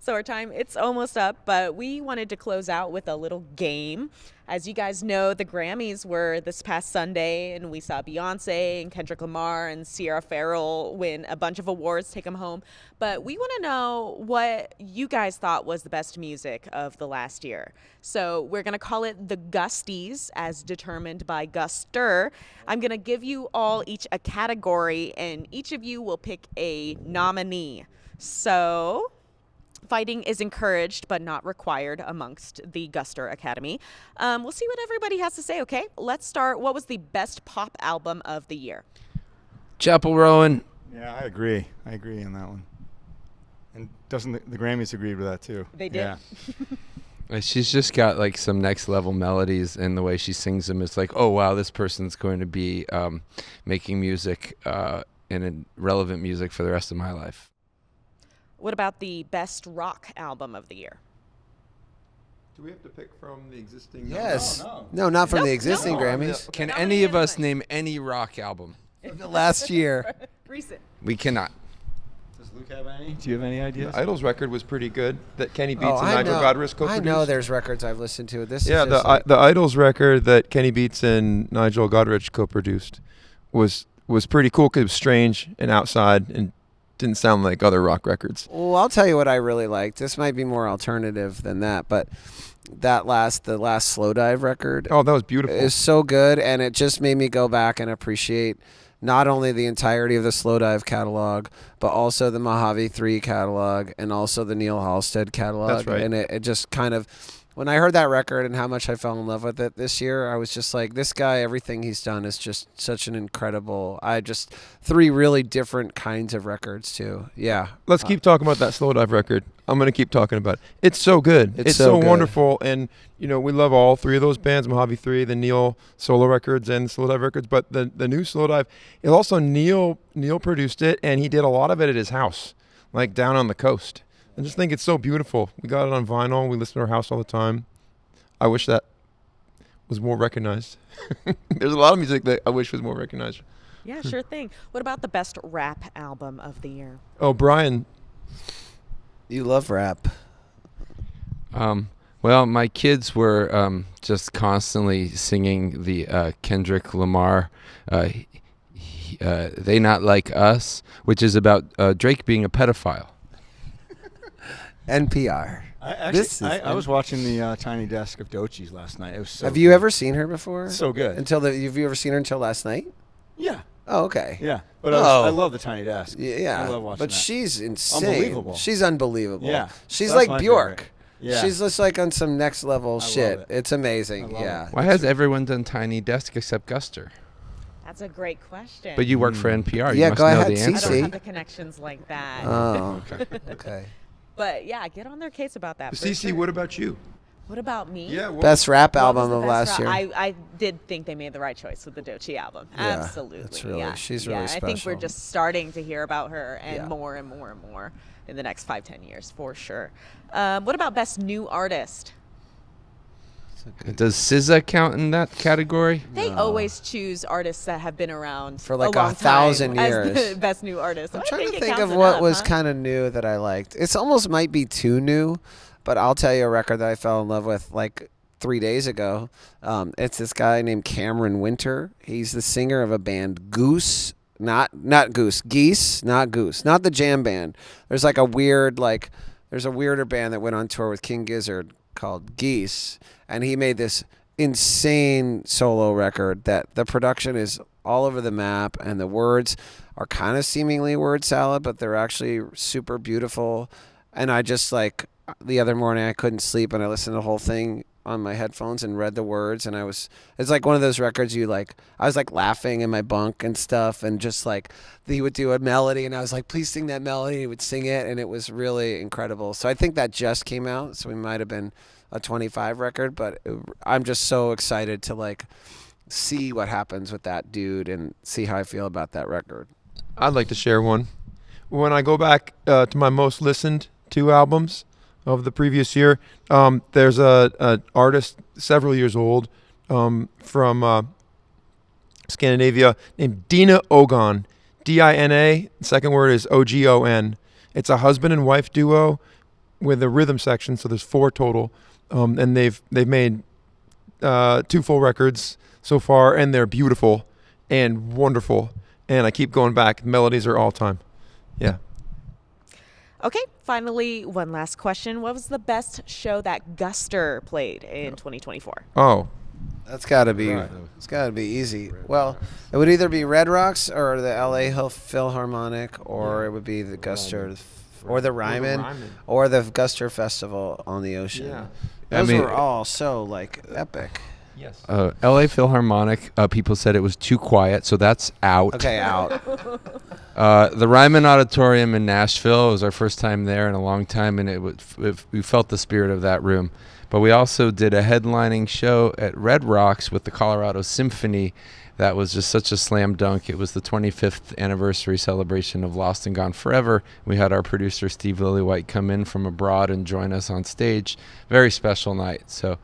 So our time, it's almost up, but we wanted to close out with a little game. As you guys know, the Grammys were this past Sunday, and we saw Beyonce and Kendrick Lamar and Sierra Farrell win a bunch of awards, take them home. But we want to know what you guys thought was the best music of the last year. So we're going to call it the Gusties, as determined by Guster. I'm going to give you all each a category, and each of you will pick a nominee. So fighting is encouraged but not required amongst the Guster Academy. We'll see what everybody has to say, okay? Let's start. What was the best pop album of the year? Chappell, Roan. Yeah, I agree. I agree on that one. And doesn't the Grammys agreed with that too? They did. Yeah. She's just got like some next level melodies, and the way she sings them, it's like, oh wow, this person's going to be making music and relevant music for the rest of my life. What about the best rock album of the year? Do we have to pick from the existing? Yes. No, not from the existing Grammys. Can any of us name any rock album? The last year. Recent. We cannot. Does Luke have any? Do you have any ideas? The Idols record was pretty good. That Kenny Beats and I Nigel know. Godrich co-produced. I know there's records I've listened to. This Yeah, is just the Idols record that Kenny Beats and Nigel Godrich co-produced was pretty cool because it was strange and outside and didn't sound like other rock records. Well, I'll tell you what I really liked. This might be more alternative than that, but the last Slowdive record Oh, that was beautiful. is so good, and it just made me go back and appreciate not only the entirety of the Slowdive catalog, but also the Mojave 3 catalog and also the Neil Halstead catalog. That's right. And it just kind of, when I heard that record and how much I fell in love with it this year, I was just like, this guy, everything he's done is just such an incredible, three really different kinds of records too. Yeah. Let's keep talking about that Slowdive record. I'm going to keep talking about it. It's so good. It's so so good. wonderful. And, we love all three of those bands, Mojave 3, the Neil solo records and Slowdive records. But the new Slowdive, it also Neil produced it, and he did a lot of it at his house, like down on the coast. I just think it's so beautiful. We got it on vinyl. We listen to our house all the time. I wish that was more recognized. There's a lot of music that I wish was more recognized. Yeah, sure thing. What about the best rap album of the year? Oh, Brian. You love rap. Well, my kids were just constantly singing the Kendrick Lamar They Not Like Us, which is about Drake being a pedophile. NPR. I was watching the Tiny Desk of Doechii's last night. It was so Have you ever seen her before? So good. Have you ever seen her until last night? Yeah. Oh, okay. Yeah. But Oh. I love the Tiny Desk. Yeah. I love watching but that. she's insane. Unbelievable. She's unbelievable. Yeah. She's That's like my Bjork. favorite. Yeah. She's just like on some next level shit. it. It's amazing. I love Yeah. it. Why has everyone done Tiny Desk except Guster? That's a great question. But you work for NPR. Yeah, You must go know ahead, the I answer. don't CC. have the connections like that. Oh. Okay. But yeah, get on their case about that. for CC, sure. what about you? What about me? Yeah. Best rap What was album the of best last rap? year. I did think they made the right choice with the Doechii album. Yeah, Absolutely. it's really- yeah. she's yeah, really I think we're special. just starting to hear about her and Yeah. more and more and more in the next 5-10 years for sure. What about best new artist? Does SZA count in that category? They always choose artists that have been around For like a long 1,000 time years. as the best new artist. I'm I trying to it think counts of what enough, was huh? kind of new that I liked. It's almost might be too new, but I'll tell you a record that I fell in love with like 3 days ago. It's this guy named Cameron Winter. He's the singer of a band Goose. Not Goose. Geese, not Goose. Not the jam band. There's like a weird there's a weirder band that went on tour with King Gizzard called Geese, and he made this insane solo record that the production is all over the map and the words are kind of seemingly word salad, but they're actually super beautiful. And I just the other morning I couldn't sleep and I listened to the whole thing on my headphones and read the words, and it's like one of those records I was like laughing in my bunk and stuff, and just like he would do a melody and I was like, please sing that melody. He would sing it and it was really incredible. So I think that just came out, so we might have been a 25 record, but I'm just so excited to see what happens with that dude and see how I feel about that record. I'd like to share one. When I go back to my most listened to albums of the previous year, there's a artist several years old from Scandinavia named Dina Ögon, Dina. The second word is Ogon. It's a husband and wife duo. with a rhythm section. So there's 4 total, and they've made 2 full records so far, and they're beautiful and wonderful. And I keep going back. Melodies are all time. Yeah. Okay, finally, one last question. What was the best show that Guster played in 2024? Oh, That's got to be. Right. It's got to be easy. Well, it would either be Red Rocks or the L.A. Philharmonic, or it would be the Guster, or the Ryman, or the Guster Festival on the ocean. Yeah. Those I mean- were all so like epic. yes. LA Philharmonic, people said it was too quiet, so that's out. Okay, out. The Ryman Auditorium in Nashville was our first time there in a long time, and we felt the spirit of that room. But we also did a headlining show at Red Rocks with the Colorado Symphony. That was just such a slam dunk. It was the 25th anniversary celebration of Lost and Gone Forever. We had our producer Steve Lillywhite come in from abroad and join us on stage. Very special night. So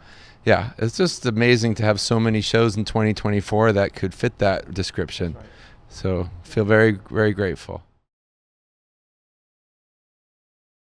yeah, it's just amazing to have so many shows in 2024 that could fit that description. So feel very, very grateful.